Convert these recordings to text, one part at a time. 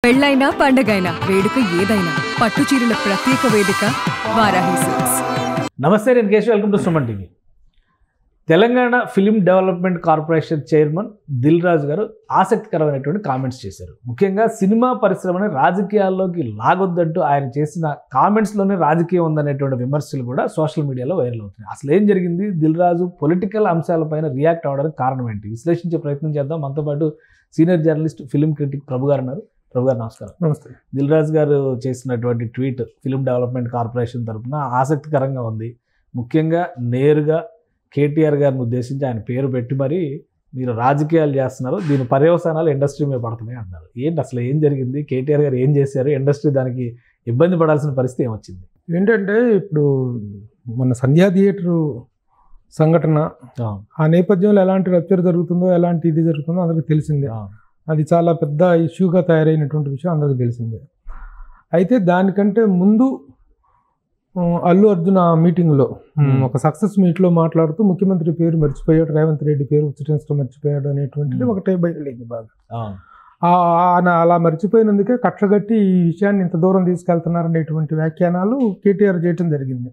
పెళ్ళైనా పండగైనా వేడుక ఏదైనా పట్టు చీరల ప్రత్యేక వేదిక వారాహి సిల్క్స్. నమస్తే, నేను Keshav. Welcome to Suman TV. Telangana film development corporation chairman Dil Raju garu ఆసక్తికరమైనటువంటి కామెంట్స్ చేశారు. ముఖ్యంగా సినిమా పరిశ్రమని రాజకీయాల్లోకి లాగొద్దంటూ ఆయన చేసిన కామెంట్స్లోనే రాజకీయం ఉందనేటువంటి విమర్శలు కూడా సోషల్ మీడియాలో వైరల్ అవుతున్నాయి. అసలు ఏం జరిగింది? దిల్ రాజు పొలిటికల్ అంశాలపైన రియాక్ట్ అవ్వడానికి కారణం ఏంటి? విశ్లేషించే ప్రయత్నం చేద్దాం. మనతో పాటు సీనియర్ జర్నలిస్ట్, ఫిలిం క్రిటిక్ ప్రభు గారు ఉన్నారు. ప్రభు గారు నమస్కారం. నమస్తే. దిల్ రాజు గారు చేసినటువంటి ట్వీట్ ఫిలిం డెవలప్మెంట్ కార్పొరేషన్ తరఫున ఆసక్తికరంగా ఉంది. ముఖ్యంగా నేరుగా కేటీఆర్ గారిని ఉద్దేశించి ఆయన పేరు పెట్టి మరి మీరు రాజకీయాలు చేస్తున్నారు, దీని పర్యవసానాలు ఇండస్ట్రీ మీద పడుతున్నాయి అన్నారు. ఏంటి అసలు ఏం జరిగింది? కేటీఆర్ గారు ఏం చేశారు? ఇండస్ట్రీ దానికి ఇబ్బంది పడాల్సిన పరిస్థితి ఏమొచ్చింది? ఏంటంటే ఇప్పుడు మన సంధ్యా థియేటర్ సంఘటన, ఆ నేపథ్యంలో ఎలాంటి రప్చర్ జరుగుతుందో, ఎలాంటి ఇది జరుగుతుందో అందరికీ తెలిసిందే. అది చాలా పెద్ద ఇష్యూగా తయారైనటువంటి విషయం అందరికీ తెలిసిందే. అయితే దానికంటే ముందు అల్లు అర్జున్ ఆ మీటింగ్లో ఒక సక్సెస్ మీట్లో మాట్లాడుతూ ముఖ్యమంత్రి పేరు మర్చిపోయాడు, రేవంత్ రెడ్డి పేరు ఉచ్చరించడం మర్చిపోయాడు అనేటువంటిది ఒకటే బయటలేదు బాగా. అలా మర్చిపోయినందుకే కక్షగట్టి ఈ విషయాన్ని ఇంత దూరం తీసుకెళ్తున్నారనేటువంటి వ్యాఖ్యానాలు కేటీఆర్ చేయటం జరిగింది.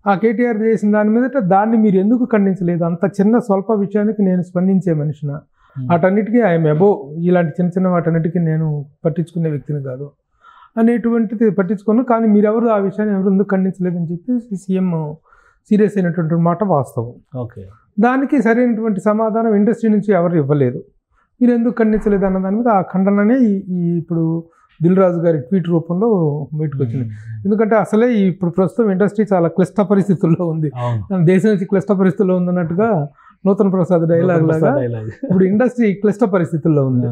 ఆ కేటీఆర్ చేసిన దాని మీదట దాన్ని మీరు ఎందుకు ఖండించలేదు? అంత చిన్న స్వల్ప విషయానికి నేను స్పందించే మనిషిన, వాటన్నిటికీ ఐఎమ్ అబోవ్, ఇలాంటి చిన్న చిన్న వాటన్నిటికీ నేను పట్టించుకునే వ్యక్తిని కాదు అనేటువంటిది పట్టించుకున్నాను. కానీ మీరెవరు ఆ విషయాన్ని ఎవరు ఎందుకు ఖండించలేదని చెప్పి సీఎం సీరియస్ అయినటువంటి మాట వాస్తవం. ఓకే, దానికి సరైనటువంటి సమాధానం ఇండస్ట్రీ నుంచి ఎవరు ఇవ్వలేదు. మీరు ఎందుకు ఖండించలేదు అన్న దాని మీద ఆ ఖండననే ఇప్పుడు దిల్ రాజు గారి ట్వీట్ రూపంలో బయటకు వచ్చింది. ఎందుకంటే అసలే ఇప్పుడు ప్రస్తుతం ఇండస్ట్రీ చాలా క్లిష్ట పరిస్థితుల్లో ఉంది, దేశం నుంచి క్లిష్ట పరిస్థితుల్లో ఉందన్నట్టుగా నూతన్ ప్రసాద్ డైలాగ్ లాగా ఇప్పుడు ఇండస్ట్రీ క్లిష్ట పరిస్థితుల్లో ఉంది.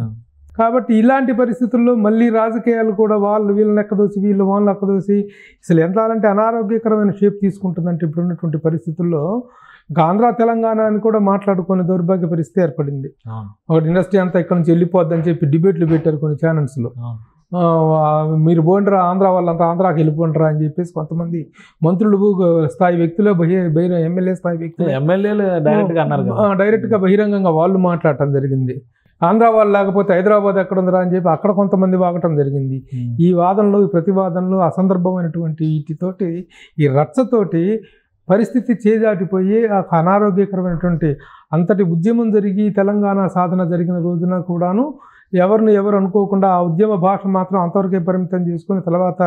కాబట్టి ఇలాంటి పరిస్థితుల్లో మళ్ళీ రాజకీయాలు కూడా వాళ్ళు వీళ్ళని ఎక్కదోసి వీళ్ళు వాళ్ళని ఎక్కదోసి అసలు ఎంత అంటే అనారోగ్యకరమైన షేప్ తీసుకుంటుందంటే ఇప్పుడు ఉన్నటువంటి పరిస్థితుల్లో ఇంకా ఆంధ్ర తెలంగాణ అని కూడా మాట్లాడుకునే దౌర్భాగ్య పరిస్థితి ఏర్పడింది. ఒకటి ఇండస్ట్రీ అంతా ఇక్కడ నుంచి వెళ్ళిపోద్దని చెప్పి డిబేట్లు పెట్టారు కొన్ని ఛానల్స్లో. మీరు పోండ్రా ఆంధ్ర వాళ్ళంతా ఆంధ్రాకి వెళ్ళిపోండ్రా అని చెప్పేసి కొంతమంది మంత్రులు స్థాయి వ్యక్తులు ఎమ్మెల్యే స్థాయి వ్యక్తులు డైరెక్ట్గా బహిరంగంగా వాళ్ళు మాట్లాడటం జరిగింది. ఆంధ్ర వాళ్ళు లేకపోతే హైదరాబాద్ ఎక్కడ ఉందిరా అని చెప్పి అక్కడ కొంతమంది వాగటం జరిగింది. ఈ వాదనలో, ఈ ప్రతివాదనలో అసందర్భమైనటువంటి వీటితోటి, ఈ రచ్చతోటి పరిస్థితి చేజాటిపోయి అనారోగ్యకరమైనటువంటి అంతటి ఉద్యమం జరిగి తెలంగాణ సాధన జరిగిన రోజున కూడాను ఎవరిని ఎవరు అనుకోకుండా ఆ ఉద్యమ భాష మాత్రం అంతవరకే పరిమితం చేసుకుని తర్వాత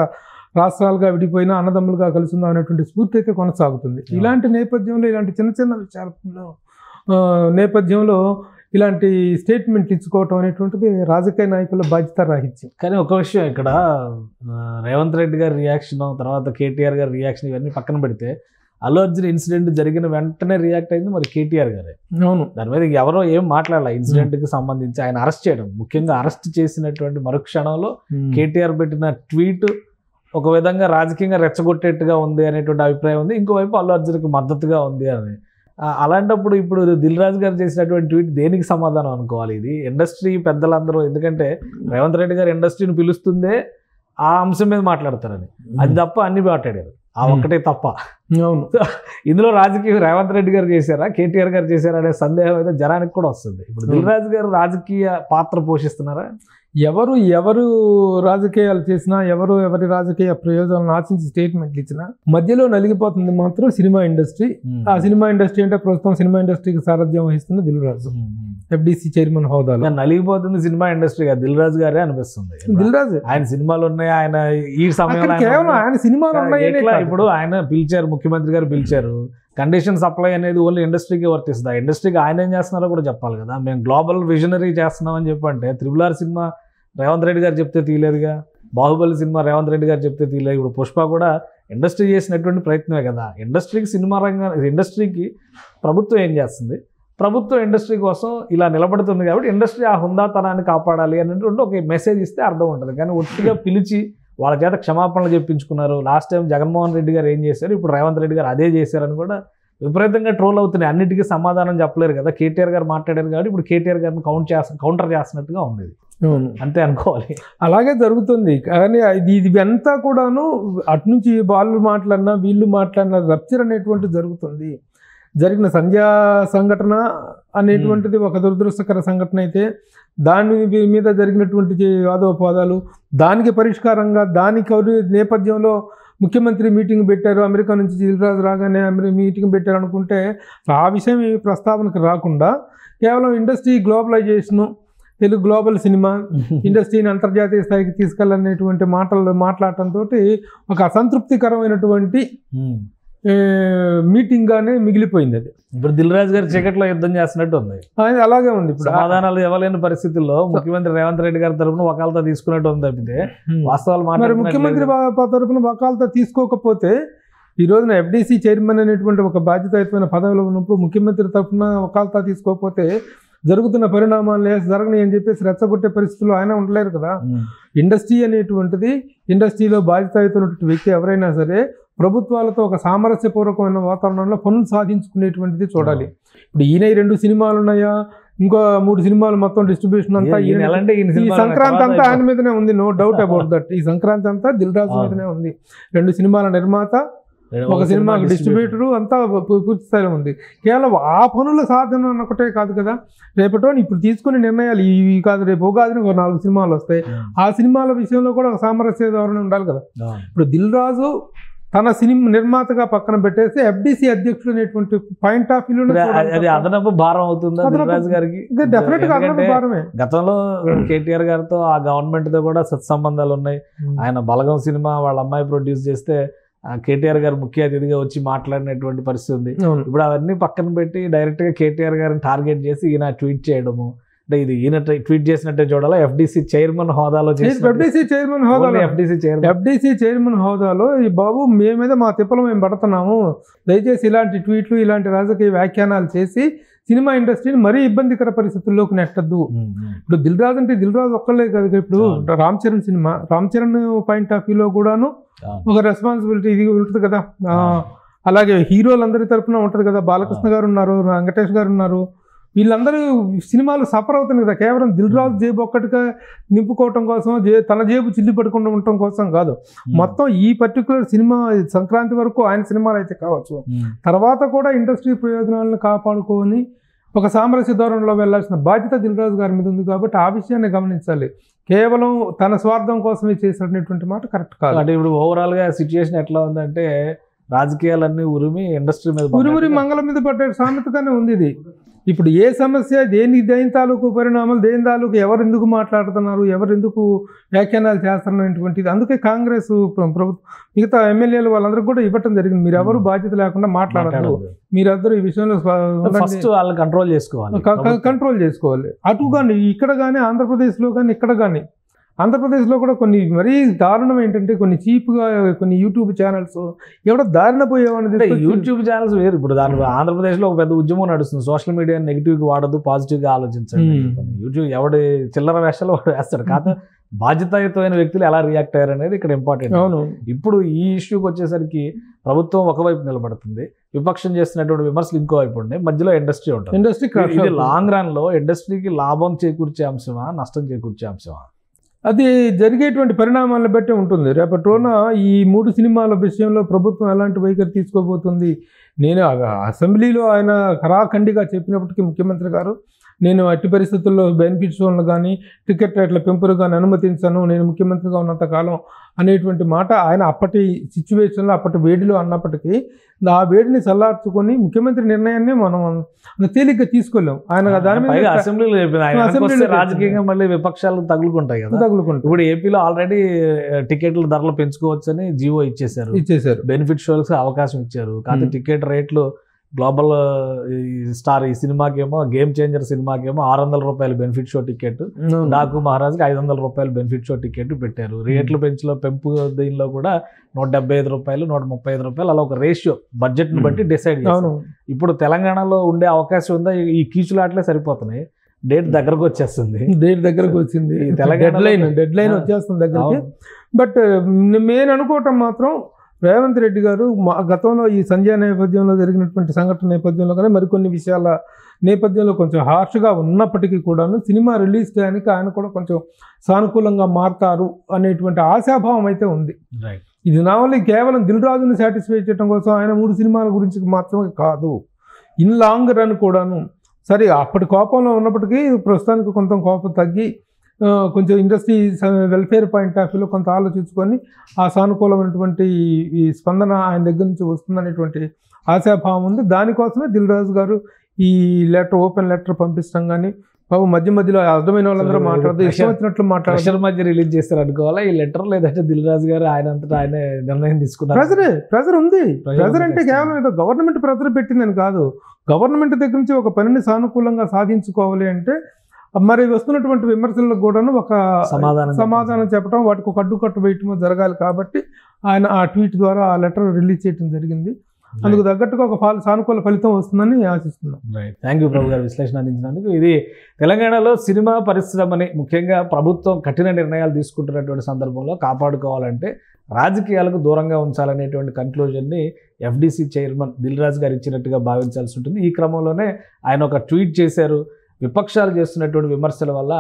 రాష్ట్రాలుగా విడిపోయినా అన్నదమ్ములుగా కలుసుందాం అనేటువంటి స్ఫూర్తి అయితే కొనసాగుతుంది. ఇలాంటి నేపథ్యంలో, ఇలాంటి చిన్న చిన్న విషయాలలో నేపథ్యంలో ఇలాంటి స్టేట్మెంట్ ఇచ్చుకోవటం అనేటువంటిది రాజకీయ నాయకుల బాధ్యత రాహిత్యం. కానీ ఒక విషయం ఇక్కడ, రేవంత్ రెడ్డి గారి రియాక్షన్, తర్వాత కేటీఆర్ గారి రియాక్షన్, ఇవన్నీ పక్కన పెడితే అల్లు అర్జున్ ఇన్సిడెంట్ జరిగిన వెంటనే రియాక్ట్ అయింది మరి కేటీఆర్ గారే. అవును, దాని మీద ఎవరో ఏం మాట్లాడాల. ఇన్సిడెంట్కి సంబంధించి ఆయన అరెస్ట్ చేయడం, ముఖ్యంగా అరెస్ట్ చేసినటువంటి మరుక్షణంలో కేటీఆర్ పెట్టిన ట్వీట్ ఒక విధంగా రాజకీయంగా రెచ్చగొట్టేట్టుగా ఉంది అనేటువంటి అభిప్రాయం ఉంది. ఇంకోవైపు అల్లు అర్జున్కి మద్దతుగా ఉంది అని. అలాంటప్పుడు ఇప్పుడు దిల్ రాజు గారు చేసినటువంటి ట్వీట్ దేనికి సమాధానం అనుకోవాలి? ఇది ఇండస్ట్రీ పెద్దలందరూ, ఎందుకంటే రేవంత్ రెడ్డి గారు ఇండస్ట్రీని పిలుస్తుందే ఆ అంశం మీద మాట్లాడతారని, అది తప్ప అన్ని మాట్లాడారు, ఆ ఒక్కటే తప్ప. అవును, ఇందులో రాజకీయం రేవంత్ రెడ్డి గారు చేశారా, కేటీఆర్ గారు చేశారా అనే సందేహం అయితే జనానికి కూడా వస్తుంది. ఇప్పుడు దిల్ రాజు గారు రాజకీయ పాత్ర పోషిస్తున్నారా? ఎవరు రాజకీయాలు చేసినా, ఎవరి రాజకీయ ప్రయోజనాలను ఆశించి స్టేట్మెంట్లు ఇచ్చినా మధ్యలో నలిగిపోతుంది మాత్రం సినిమా ఇండస్ట్రీ. ఆ సినిమా ఇండస్ట్రీ అంటే ప్రస్తుతం సినిమా ఇండస్ట్రీకి సారథ్యం వహిస్తున్న దిల్ రాజు, FDC చైర్మన్ హోదాలో. నలిగిపోతుంది సినిమా ఇండస్ట్రీ, దిల్ రాజు గారే అనిపిస్తుంది. దిల్ రాజు ఆయన సినిమాలు ఉన్నాయి, ఆయన ఈ సమయంలో కేవలం ఆయన సినిమాలు ఉన్నాయి. ఇప్పుడు ఆయన పిలిచారు, ముఖ్యమంత్రి గారు పిలిచారు, కండిషన్ సప్లై అనేది ఓన్లీ ఇండస్ట్రీకి వర్తిస్తుంది. ఆ ఇండస్ట్రీకి ఆయన ఏం చేస్తున్నారో కూడా చెప్పాలి కదా. మేము గ్లోబల్ విజనరీ చేస్తున్నాం అని చెప్పంటే RRR సినిమా రేవంత్ రెడ్డి గారు చెప్తే తీయలేదుగా, బాహుబలి సినిమా రేవంత్ రెడ్డి గారు చెప్తే తీయలేదు. ఇప్పుడు పుష్ప కూడా ఇండస్ట్రీ చేసినటువంటి ప్రయత్నమే కదా. ఇండస్ట్రీకి, సినిమా రంగం, ఇండస్ట్రీకి ప్రభుత్వం ఏం చేస్తుంది? ప్రభుత్వం ఇండస్ట్రీ కోసం ఇలా నిలబడుతుంది కాబట్టి ఇండస్ట్రీ ఆ హుందాతనాన్ని కాపాడాలి అనేటువంటి ఒక మెసేజ్ ఇస్తే అర్థం ఉంటుంది. కానీ ఒట్టిగా పిలిచి వాళ్ళ చేత క్షమాపణలు చెప్పించుకున్నారు. లాస్ట్ టైం జగన్మోహన్ రెడ్డి గారు ఏం చేశారు, ఇప్పుడు రేవంత్ రెడ్డి గారు అదే చేశారని కూడా విపరీతంగా ట్రోల్ అవుతున్నాయి. అన్నిటికీ సమాధానం చెప్పలేరు కదా. కేటీఆర్ గారు మాట్లాడారు కాబట్టి ఇప్పుడు కేటీఆర్ గారిని కౌంటర్ చేస్తున్నట్టుగా ఉంది. అంతే అనుకోవాలి. అలాగే జరుగుతుంది. కానీ ఇది అంతా కూడాను అటు నుంచి వాళ్ళు మాట్లాడినా వీళ్ళు మాట్లాడినా రప్చర్ అనేటువంటి జరుగుతుంది. జరిగిన సంధ్యా సంఘటన అనేటువంటిది ఒక దురదృష్టకర సంఘటన అయితే దాని మీద జరిగినటువంటి వాదోపవాదాలు, దానికి పరిష్కారంగా దానికి నేపథ్యంలో ముఖ్యమంత్రి మీటింగ్ పెట్టారు, అమెరికా నుంచి దిల్రాజు రాగానే మీటింగ్ పెట్టారు అనుకుంటే ఆ విషయం ఈ ప్రస్తావనకు రాకుండా కేవలం industry globalisation, Telugu global cinema ఇండస్ట్రీని అంతర్జాతీయ స్థాయికి తీసుకెళ్ళనేటువంటి మాట్లాడటంతో ఒక అసంతృప్తికరమైనటువంటి మీటింగ్ గానే మిగిలిపోయింది. అది ఇప్పుడు దిల్రాజు గారు చీకట్లో యుద్ధం చేస్తున్నట్టు ఉంది. అలాగే ఉంది. ఇప్పుడు సమాధానాలు ఇవ్వలేని పరిస్థితుల్లో ముఖ్యమంత్రి రేవంత్ రెడ్డి గారి తరఫున వకాలతా తీసుకున్నట్టు ఉంది తప్పితే వాస్తవాలు మరి ముఖ్యమంత్రి తరఫున వకాలతా తీసుకోకపోతే ఈ రోజున ఎఫ్డీసీ చైర్మన్ అనేటువంటి ఒక బాధ్యతాయుతమైన పదవిలో ఉన్నప్పుడు ముఖ్యమంత్రి తరఫున వకాలతా తీసుకోకపోతే జరుగుతున్న పరిణామాలు జరగని అని చెప్పేసి రెచ్చగొట్టే పరిస్థితుల్లో ఆయన ఉండలేరు కదా. ఇండస్ట్రీ అనేటువంటిది, ఇండస్ట్రీలో బాధ్యతాయుతమైనటువంటి వ్యక్తి ఎవరైనా సరే ప్రభుత్వాలతో ఒక సామరస్యపూర్వకమైన వాతావరణంలో పనులు సాధించుకునేటువంటిది చూడాలి. ఇప్పుడు ఈయన 2 సినిమాలు ఉన్నాయా, ఇంకో 3 సినిమాలు మొత్తం డిస్ట్రిబ్యూషన్ అంతా ఈ సంక్రాంతి అంతా ఆయన మీదనే ఉంది, నో డౌట్ అబౌట్ దట్. ఈ సంక్రాంతి అంతా దిల్రాజు మీదనే ఉంది. 2 సినిమాల నిర్మాత, ఒక సినిమా డిస్ట్రిబ్యూటరు అంతా పూర్తి స్థాయిలో ఉంది. కేవలం ఆ పనుల సాధన ఒకటే కాదు కదా, రేపటో ఇప్పుడు తీసుకునే నిర్ణయాలు ఇవి కాదు, రేపు ఉగాదిని ఒక 4 సినిమాలు వస్తాయి, ఆ సినిమాల విషయంలో కూడా ఒక సామరస్య ధోరణి ఉండాలి కదా. ఇప్పుడు దిల్రాజు తన సినిమా నిర్మాతగా పక్కన పెట్టేసి ఎఫ్డీసీ అధ్యక్షుడు అనేటువంటి పాయింట్ ఆఫ్ వ్యూ అదనపు భారం అవుతుందా దిల్రాజు గారికి? డెఫినెట్ గా అదనపు భారమే. గతంలో కేటీఆర్ గారితో ఆ గవర్నమెంట్ తో కూడా సత్సంబంధాలు ఉన్నాయి. ఆయన బలగం సినిమా వాళ్ళ అమ్మాయి ప్రొడ్యూస్ చేస్తే కేటీఆర్ గారు ముఖ్య అతిథిగా వచ్చి మాట్లాడినటువంటి పరిస్థితి ఉంది. ఇప్పుడు అవన్నీ పక్కన పెట్టి డైరెక్ట్ గా కేటీఆర్ గారిని టార్గెట్ చేసి ఈయన ట్వీట్ చేయడము, అంటే ఇది ఈయన ట్వీట్ చేసినట్టే చూడాలా? ఎఫ్డీసీ చైర్మన్ హోదాలో ఎఫ్డీసీ చైర్మన్ హోదాలో ఈ బాబు మేము మీద మా తిప్పలు మేము పడుతున్నాము, దయచేసి ఇలాంటి ట్వీట్లు ఇలాంటి రాజకీయ వ్యాఖ్యానాలు చేసి సినిమా ఇండస్ట్రీని మరీ ఇబ్బందికర పరిస్థితుల్లోకి నెట్టద్దు. ఇప్పుడు దిల్రాజు అంటే దిల్రాజు ఒక్కళ్ళే కాదు, ఇప్పుడు Ram Charan cinema, Ram Charan point of వ్యూలో కూడాను ఒక రెస్పాన్సిబిలిటీ ఇది ఉంటుంది కదా. అలాగే హీరోలందరి తరఫున ఉంటుంది కదా, బాలకృష్ణ గారు ఉన్నారు, వెంకటేష్ గారు ఉన్నారు, వీళ్ళందరూ సినిమాలు సఫర్ అవుతుంది కదా. కేవలం దిల్రాజు జేబు ఒక్కటిగా నింపుకోవటం కోసం, తన జేబు చిల్లి పడకుండా ఉండటం కోసం కాదు, మొత్తం ఈ పర్టికులర్ సినిమా సంక్రాంతి వరకు ఆయన సినిమాలు అయితే కావచ్చు, తర్వాత కూడా ఇండస్ట్రీ ప్రయోజనాలను కాపాడుకొని ఒక సామరస్య ధోరణిలో వెళ్లాల్సిన బాధ్యత దిల్రాజు గారి మీద ఉంది. కాబట్టి ఆ విషయాన్ని గమనించాలి. కేవలం తన స్వార్థం కోసమే చేసినటువంటి మాట కరెక్ట్ కాదు. అంటే ఇప్పుడు ఓవరాల్ గా సిచ్యుయేషన్ ఎట్లా ఉందంటే రాజకీయాలన్నీ ఉరిమి ఇండస్ట్రీ మీద ఉరిమురి మంగళం మీద పడ్డ సామెతగానే ఉంది ఇది. ఇప్పుడు ఏ సమస్య దేని తాలూకు పరిణామాలు, దేని తాలూకు ఎవరు ఎందుకు మాట్లాడుతున్నారు, ఎవరు ఎందుకు వ్యాఖ్యానాలు చేస్తున్నటువంటిది. అందుకే కాంగ్రెస్ ప్రభుత్వం మిగతా ఎమ్మెల్యేలు వాళ్ళందరికీ కూడా ఇవ్వటం జరిగింది. మీరు ఎవరు బాధ్యత లేకుండా మాట్లాడరు, మీరందరూ ఈ విషయంలో కంట్రోల్ చేసుకోవాలి. అటు కానీ ఇక్కడ కానీ ఆంధ్రప్రదేశ్లో కానీ ఇక్కడ కానీ, ఆంధ్రప్రదేశ్లో కూడా కొన్ని మరీ దారుణం ఏంటంటే కొన్ని చీప్గా కొన్ని యూట్యూబ్ ఛానల్స్ ఎవడో దారిన పోయేవాడిని. యూట్యూబ్ ఛానల్స్ వేరు. ఇప్పుడు దాని ఆంధ్రప్రదేశ్లో ఒక పెద్ద ఉద్యమం నడుస్తుంది, సోషల్ మీడియా నెగిటివ్గా వాడద్దు, పాజిటివ్గా ఆలోచించండి. యూట్యూబ్ ఎవడి చిల్లర వేషాలు వాడు వేస్తాడు, కాకపోతే బాధ్యతాయుతమైన వ్యక్తులు ఎలా రియాక్ట్ అయ్యారు అనేది ఇక్కడ ఇంపార్టెంట్. అవును, ఇప్పుడు ఈ ఇష్యూకి వచ్చేసరికి ప్రభుత్వం ఒకవైపు నిలబడుతుంది, విపక్షం చేస్తున్నటువంటి విమర్శలు ఇంకోవైపు ఉండే, మధ్యలో ఇండస్ట్రీ ఉంటుంది. ఇది లాంగ్ రన్ లో ఇండస్ట్రీకి లాభం చేకూర్చే అంశమా, నష్టం చేకూర్చే అంశమా? అది జరిగేటువంటి పరిణామాలను బట్టి ఉంటుంది. రేపటి రోజున ఈ 3 సినిమాల విషయంలో ప్రభుత్వం ఎలాంటి వైఖరి తీసుకోబోతుంది. నేను అసెంబ్లీలో ఆయన ఖరాఖండిగా చెప్పినప్పటికీ ముఖ్యమంత్రి గారు, నేను అట్టి పరిస్థితుల్లో బెనిఫిట్ షోలను కానీ టికెట్ రేట్ల పెంపులు కానీ అనుమతించను, నేను ముఖ్యమంత్రిగా ఉన్నంతకాలం అనేటువంటి మాట ఆయన అప్పటి సిచ్యువేషన్లో అప్పటి వేడిలో అన్నప్పటికీ ఆ వేడిని చల్లార్చుకొని ముఖ్యమంత్రి నిర్ణయాన్ని మనం తేలిగ్గా తీసుకోలేం. ఆయన దాని మీద అసెంబ్లీలో రాజకీయంగా మళ్ళీ విపక్షాలు తగులుకుంటాయి కదా, తగులుకుంటాయి. ఇప్పుడు ఏపీలో ఆల్రెడీ టికెట్ల ధరలు పెంచుకోవచ్చని జీవో ఇచ్చేసారు, బెనిఫిట్ షోస్ అవకాశం ఇచ్చారు. కానీ టికెట్ రేట్లు గ్లోబల్ స్టార్ ఈ సినిమాకేమో, గేమ్ చేంజర్ సినిమాకేమో 600 రూపాయలు బెనిఫిట్ షో టికెట్, డాకు మహారాజ్కి 500 రూపాయలు బెనిఫిట్ షో టికెట్ పెట్టారు. రేట్లు పెంపు దీనిలో కూడా 175 రూపాయలు, 135 రూపాయలు, అలా ఒక రేషియో బడ్జెట్ని బట్టి డిసైడ్ చేశారు. ఇప్పుడు తెలంగాణలో ఉండే అవకాశం ఉందా? ఈ కీచులాట్లే సరిపోతున్నాయి. డేట్ దగ్గరకు వచ్చేస్తుంది, డెడ్ లైన్ వచ్చేస్తుంది దగ్గరికి. బట్ నేను అనుకోవటం మాత్రం రేవంత్ రెడ్డి గారు గతంలో ఈ సంధ్యా నేపథ్యంలో జరిగినటువంటి సంఘటన నేపథ్యంలో కానీ మరికొన్ని విషయాల నేపథ్యంలో కొంచెం హార్ష్గా ఉన్నప్పటికీ కూడాను సినిమా రిలీజ్ చేయడానికి ఆయన కూడా కొంచెం సానుకూలంగా మారుతారు అనేటువంటి ఆశాభావం అయితే ఉంది. ఇది నా వల్ల కేవలం దిల్ రాజుని సాటిస్ఫై చేయడం కోసం ఆయన 3 సినిమాల గురించి మాత్రమే కాదు, ఇన్ లాంగ్ రన్ కూడాను సరే అప్పటి కోపంలో ఉన్నప్పటికీ ప్రస్తుతానికి కొంత కోపం తగ్గి కొంచెం ఇండస్ట్రీ వెల్ఫేర్ పాయింట్ ఆఫ్ వ్యూలో కొంత ఆలోచించుకొని ఆ సానుకూలమైనటువంటి ఈ స్పందన ఆయన దగ్గర నుంచి వస్తుందనేటువంటి ఆశాభావం ఉంది. దానికోసమే దిల్ రాజు గారు ఈ లెటర్, ఓపెన్ లెటర్ పంపించడం కానీ, బాబు మధ్య మధ్యలో అర్థమైన వాళ్ళందరూ మాట్లాడదు, ఇష్టం వచ్చినట్లు మాట్లాడారు. మధ్య రిలీజ్ చేస్తారు అనుకోవాలా ఈ లెటర్, లేదంటే దిల్ రాజు గారు ఆయన అంతటా ఆయన నిర్ణయం తీసుకున్నారు? ప్రెజర్ ఉంది. ప్రెజర్ అంటే కేవలం ఏదో గవర్నమెంట్ ప్రెజర్ పెట్టిందని కాదు. గవర్నమెంట్ దగ్గర నుంచి ఒక పనిని సానుకూలంగా సాధించుకోవాలి అంటే మరి వస్తున్నటువంటి విమర్శలకు కూడాను ఒక సమాధానం చెప్పడం, వాటికి ఒక అడ్డుకట్టు వేయటం జరగాలి. కాబట్టి ఆయన ఆ ట్వీట్ ద్వారా ఆ లెటర్ రిలీజ్ చేయడం జరిగింది. అందుకు తగ్గట్టుగా ఒక సానుకూల ఫలితం వస్తుందని ఆశిస్తున్నాం. థ్యాంక్ యూ ప్రభు గారు విశ్లేషణ అందించినందుకు. ఇది తెలంగాణలో సినిమా పరిశ్రమని ముఖ్యంగా ప్రభుత్వం కఠిన నిర్ణయాలు తీసుకుంటున్నటువంటి సందర్భంలో కాపాడుకోవాలంటే రాజకీయాలకు దూరంగా ఉంచాలనేటువంటి కన్క్లూజన్ని ఎఫ్డీసీ చైర్మన్ దిల్ రాజు గారు ఇచ్చినట్టుగా భావించాల్సి ఉంటుంది. ఈ క్రమంలోనే ఆయన ఒక ట్వీట్ చేశారు, విపక్షాలు చేస్తున్నటువంటి విమర్శల వల్ల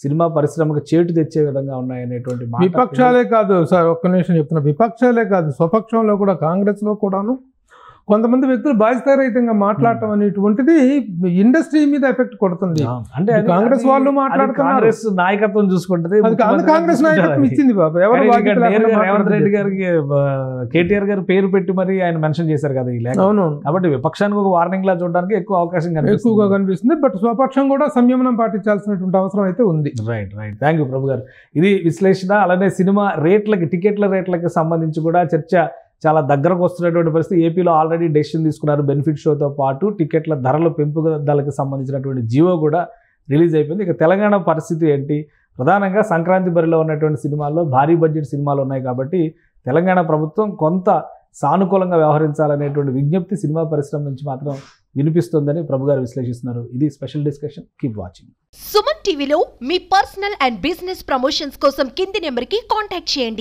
సినిమా పరిశ్రమకు చేటు తెచ్చే విధంగా ఉన్నాయనేటువంటి మాట. విపక్షాలే కాదు సార్, ఒక్క నిమిషం చెప్తున్నా, విపక్షాలే కాదు స్వపక్షంలో కూడా కాంగ్రెస్లో కూడాను కొంతమంది వ్యక్తులు బాధ్యతారహితంగా మాట్లాడటం అనేటువంటిది ఇండస్ట్రీ మీద ఎఫెక్ట్ కొడుతుంది. అంటే కాంగ్రెస్ వాళ్ళు మాట్లాడుతున్నారు, నాయకత్వం చూసుకుంటది, కాంగ్రెస్ నాయకత్వం ఇచ్చింది బాబు. ఎవరు రేవంత్ రెడ్డి గారికి కేటీఆర్ గారు పేరు పెట్టి మరి ఆయన మెన్షన్ చేశారు కదా ఈ లేఖ. అవును, కాబట్టి విపక్షానికి ఒక వార్నింగ్ లా చూడడానికి ఎక్కువగా కనిపిస్తుంది. బట్ స్వపక్షం కూడా సంయమనం పాటించాల్సినటువంటి అవసరం అయితే ఉంది. రైట్. థ్యాంక్ యూ ప్రభు గారు. ఇది విశ్లేషణ. అలానే సినిమా రేట్లకి, టికెట్ల రేట్లకి సంబంధించి కూడా చర్చ చాలా దగ్గరకు వస్తున్నటువంటి పరిస్థితి. ఏపీలో ఆల్రెడీ డెసిషన్ తీసుకున్నారు. బెనిఫిట్ షోతో పాటు టికెట్ల ధరల పెంపుదలకు సంబంధించినటువంటి జీవో కూడా రిలీజ్ అయిపోయింది. ఇక తెలంగాణ పరిస్థితి ఏంటి? ప్రధానంగా సంక్రాంతి బరిలో ఉన్నటువంటి సినిమాల్లో భారీ బడ్జెట్ సినిమాలు ఉన్నాయి కాబట్టి తెలంగాణ ప్రభుత్వం కొంత సానుకూలంగా వ్యవహరించాలనేటువంటి విజ్ఞప్తి సినిమా పరిశ్రమ నుంచి మాత్రం వినిపిస్తుందని ప్రభు గారు విశ్లేషిస్తున్నారు. ఇది special discussion. Keep watching. Suman టీవీలో మీ పర్సనల్ అండ్ బిజినెస్ ప్రమోషన్స్ కోసం కింది నెంబర్కి కాంటాక్ట్ చేయండి.